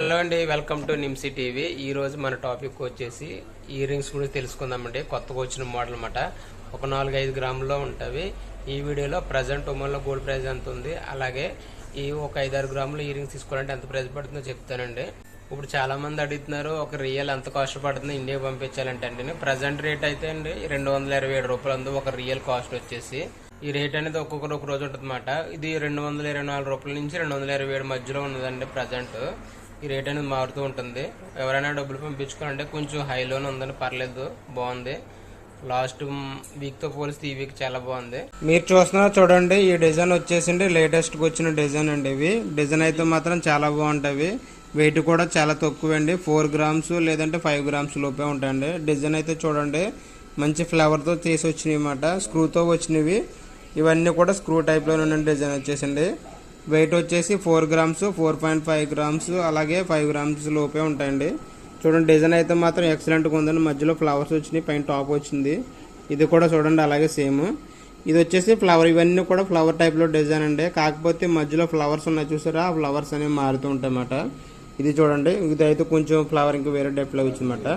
Hello అండి, welcome to నిమ్సీ TV. ఈ రోజు మన టాపిక్ వచ్చేసి ఇయర్ రింగ్స్ గురించి తెలుసుకుందామండి. కొత్తగా వచ్చిన మోడల్ అన్నమాట. ఒక 4-5 గ్రాముల్లో ఉంటాయి. ఈ వీడియోలో ప్రజెంట్ ఉమెన్లో గోల్డ్ ప్రైస్ ఎంత ఉంది, అలాగే ఈ ఒక 5-6 గ్రాములు ఇయర్ రింగ్స్ తీసుకోవాలంటే ఎంత ప్రైస్ పడుతుందో చెప్తానండి. ఇప్పుడు చాలా మంది అడుగుతున్నారు, ఒక రియల్ ఎంత కాస్ట్ పడుతుంది ఇండియా పంపించాలంటే అండి. ప్రజెంట్ రేట్ అయితే అండి 227 రూపాయలు ఉంది ఒక రియల్ కాస్ట్ వచ్చేసి. ఈ రేట్ అనేది ఒక్కొక్క రోజు ఉంటుంది అన్నమాట. ఇది 224 రూపాయల నుంచి 227 మధ్యలో ఉన్నదండి ప్రజెంట్. ఈ రేట్ అనేది మారుతూ ఉంటుంది. ఎవరైనా డబ్బులు పంపించుకోవాలంటే కొంచెం హైలోనే ఉందని, పర్లేదు, బాగుంది. లాస్ట్ వీక్ తో పోలిస్తే ఈ వీక్ చాలా బాగుంది. మీరు చూస్తున్నారు చూడండి, ఈ డిజైన్ వచ్చేసి లేటెస్ట్ గా వచ్చిన డిజైన్ అండి. ఇవి డిజైన్ అయితే మాత్రం చాలా బాగుంటాయి. వెయిట్ కూడా చాలా తక్కువ అండి. 4 గ్రామ్స్ లేదంటే 5 గ్రామ్స్ లోపే ఉంటాయండి. డిజైన్ అయితే చూడండి, మంచి ఫ్లవర్ తో చేసి వచ్చినాయి అన్నమాట. స్క్రూతో వచ్చినవి ఇవన్నీ కూడా స్క్రూ టైప్ లో ఉన్న డిజైన్ వచ్చేసండి. వెయిట్ వచ్చేసి 4 గ్రామ్స్, 4.5 గ్రామ్స్, అలాగే 5 గ్రామ్స్ లోపే ఉంటాయండి. చూడండి, డిజైన్ అయితే మాత్రం ఎక్సలెంట్గా ఉందండి. మధ్యలో ఫ్లవర్స్ వచ్చినాయి, పైన టాప్ వచ్చింది. ఇది కూడా చూడండి అలాగే సేమ్. ఇది వచ్చేసి ఫ్లవర్, ఇవన్నీ కూడా ఫ్లవర్ టైప్లో డిజైన్ అండి. కాకపోతే మధ్యలో ఫ్లవర్స్ ఉన్నాయి చూసారా, ఆ ఫ్లవర్స్ అనేవి మారుతూ ఉంటాయి అన్నమాట. ఇది చూడండి, ఇది అయితే కొంచెం ఫ్లవర్ ఇంకా వేరే టైప్లో వచ్చిందన్నమాట.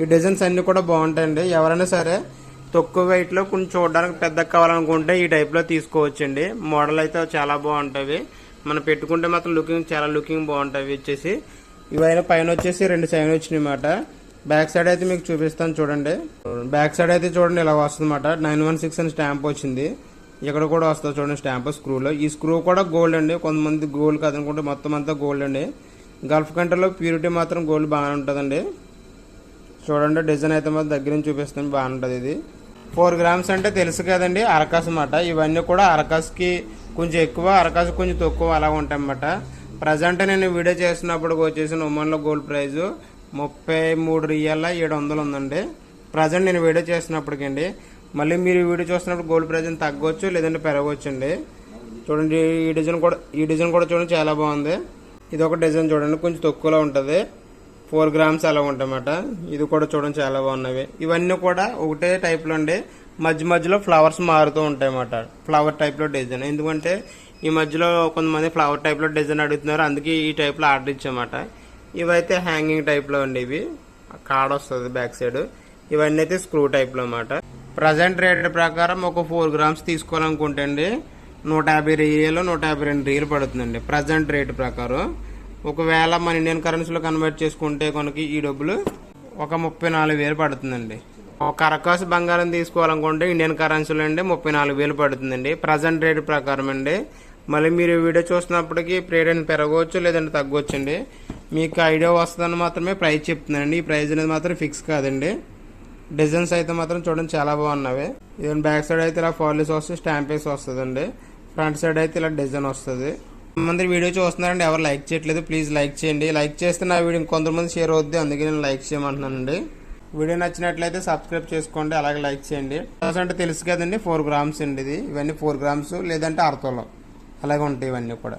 ఈ డిజైన్స్ అన్నీ కూడా బాగుంటాయండి. ఎవరైనా సరే తక్కువ వెయిట్లో కొంచెం చూడడానికి పెద్దగా కావాలనుకుంటే ఈ టైప్లో తీసుకోవచ్చండి. మోడల్ అయితే చాలా బాగుంటాయి. మనం పెట్టుకుంటే మాత్రం చాలా లుకింగ్ బాగుంటాయి వచ్చేసి. ఇవైనా పైన వచ్చేసి 2 చైన్ వచ్చినాయి అన్నమాట. బ్యాక్ సైడ్ అయితే మీకు చూపిస్తాను చూడండి. బ్యాక్ సైడ్ అయితే చూడండి ఇలా వస్తుంది అన్నమాట. 916 అని స్టాంప్ వచ్చింది. ఇక్కడ కూడా వస్తుంది చూడండి స్టాంప్ స్క్రూలో. ఈ స్క్రూ కూడా గోల్డ్ అండి. కొంతమంది గోల్డ్ కాదనుకుంటే మొత్తం అంతా గోల్డ్ అండి. గల్ఫ్ కంట్రీలో ప్యూరిటీ మాత్రం గోల్డ్ బాగానే ఉంటుందండి. చూడండి, డిజైన్ అయితే మాత్రం దగ్గర నుంచి చూపిస్తాను, బాగుంటుంది. ఇది 4 గ్రామ్స్ అంటే తెలుసు కదండి, అరకాస్ అన్నమాట. ఇవన్నీ కూడా అరకాస్కి కొంచెం ఎక్కువ, అరకాస్ కొంచెం తక్కువ అలా ఉంటాయి అన్నమాట. ప్రజెంట్ నేను వీడియో చేస్తున్నప్పుడు వచ్చేసి ఉమెన్లో గోల్డ్ ప్రైజ్ 33,700 ఉందండి ప్రజెంట్ నేను వీడియో చేస్తున్నప్పటికండి. మళ్ళీ మీరు వీడియో చూస్తున్నప్పుడు గోల్డ్ ప్రైజ్ తగ్గవచ్చు లేదంటే పెరగవచ్చు అండి. చూడండి, ఈ డిజైన్ కూడా చూడండి చాలా బాగుంది. ఇది ఒక డిజైన్ చూడండి, కొంచెం తక్కువలో ఉంటుంది. 4 గ్రామ్స్ అలా ఉంటాయన్నమాట. ఇది కూడా చూడండి చాలా బాగున్నవి. ఇవన్నీ కూడా ఒకటే టైప్లో అండి. మధ్యలో ఫ్లవర్స్ మారుతూ ఉంటాయి అన్నమాట. ఫ్లవర్ టైప్లో డిజైన్. ఎందుకంటే ఈ మధ్యలో కొంతమంది ఫ్లవర్ టైప్లో డిజైన్ అడుగుతున్నారు, అందుకే ఈ టైప్లో ఆర్డర్ ఇచ్చామాట. ఇవైతే హ్యాంగింగ్ టైప్లో అండి. ఇవి కార్డ్ వస్తుంది బ్యాక్ సైడ్. ఇవన్నీ అయితే స్క్రూ టైప్లో అన్నమాట. ప్రజెంట్ రేట్ ప్రకారం ఒక 4 గ్రామ్స్ తీసుకోవాలనుకుంటే అండి 150 రియల్ 152 రియల్ పడుతుందండి ప్రజెంట్ రేట్ ప్రకారం. ఒకవేళ మన ఇండియన్ కరెన్సీలో కన్వర్ట్ చేసుకుంటే కనుక ఈ డబ్బులు ఒక 34,000 పడుతుందండి. ఒక అరకాసు బంగారం తీసుకోవాలనుకుంటే ఇండియన్ కరెన్సీలో అండి 34,000 పడుతుందండి ప్రజెంట్ రేట్ ప్రకారం అండి. మళ్ళీ మీరు వీడియో చూసినప్పటికీ రేట్ అని పెరగవచ్చు లేదంటే తగ్గవచ్చు అండి. మీకు ఐడియా వస్తుందని మాత్రమే ప్రైస్ చెప్తున్నానండి. ఈ ప్రైస్ అనేది మాత్రం ఫిక్స్ కాదండి. డిజైన్స్ అయితే మాత్రం చూడండి చాలా బాగున్నవి. ఇది బ్యాక్ సైడ్ అయితే ఇలా ఫాలిస్ వస్తుంది, స్టాంపేస్ వస్తుందండి. ఫ్రంట్ సైడ్ అయితే ఇలా డిజైన్ వస్తుంది. కొంతమంది వీడియో చూస్తున్నారండి, ఎవరు లైక్ చేయట్లేదు, ప్లీజ్ లైక్ చేయండి. లైక్ చేస్తే నా వీడియో కొంతమంది షేర్ అవుద్ది, అందుకే నేను లైక్ చేయమంటున్నానండి. వీడియో నచ్చినట్లయితే సబ్స్క్రైబ్ చేసుకోండి, అలాగే లైక్ చేయండి. అంటే తెలుసు కదండి 4 గ్రామ్స్ అండి ఇది. ఇవన్నీ 4 గ్రామ్స్ లేదంటే అరతోలం అలాగే ఉంటాయి ఇవన్నీ కూడా.